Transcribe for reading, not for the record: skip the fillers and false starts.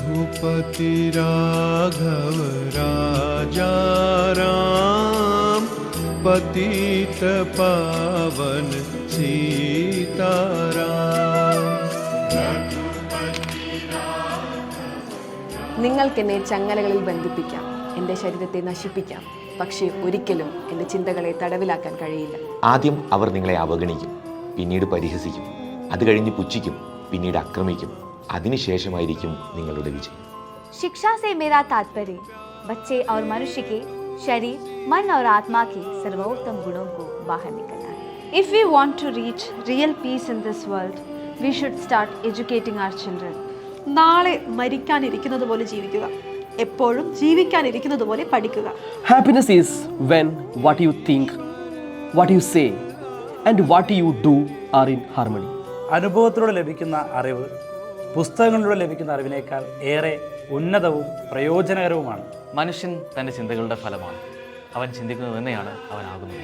रघुपति राघव राजा राम, पतित पावन सीताराम। നിങ്ങൾക്കെന്നെ ചങ്ങലകളിൽ ബന്ധിപ്പിക്കാം, എൻ്റെ ശരീരത്തെ നശിപ്പിക്കാം, പക്ഷേ ഒരിക്കലും എൻ്റെ ചിന്തകളെ തടവിലാക്കാൻ കഴിയില്ല. ആദ്യം അവർ നിങ്ങളെ അവഗണിക്കും, പിന്നീട് പരിഹസിക്കും, അത് കഴിഞ്ഞ് പുച്ഛിക്കും, പിന്നീട് ആക്രമിക്കും. അതിനുശേഷമായിരിക്കും നിങ്ങളുടെ വിജയം. शिक्षा से मेरा तात्पर्य बच्चे और मनुष्य के शरीर, मन और आत्मा के सर्वोत्तम गुणों को बाहर निकलना है. If we want to reach real peace in this world, we should start educating our children. നാളെ മരിക്കാനിരിക്കുന്നത് പോലെ ജീവിക്കുക, എപ്പോഴും ജീവിക്കാനിരിക്കുന്നത് പോലെ പഠിക്കുക. Happiness is when what you think, what you say and what you do are in harmony. അനുഭവത്തിലൂടെ ലഭിക്കുന്ന അറിവ് പുസ്തകങ്ങളിലൂടെ ലഭിക്കുന്ന അറിവിനേക്കാൾ ഏറെ ഉന്നതവും പ്രയോജനകരവുമാണ്. മനുഷ്യൻ തൻ്റെ ചിന്തകളുടെ ഫലമാണ്. അവൻ ചിന്തിക്കുന്നത് തന്നെയാണ് അവനാകുന്നത്.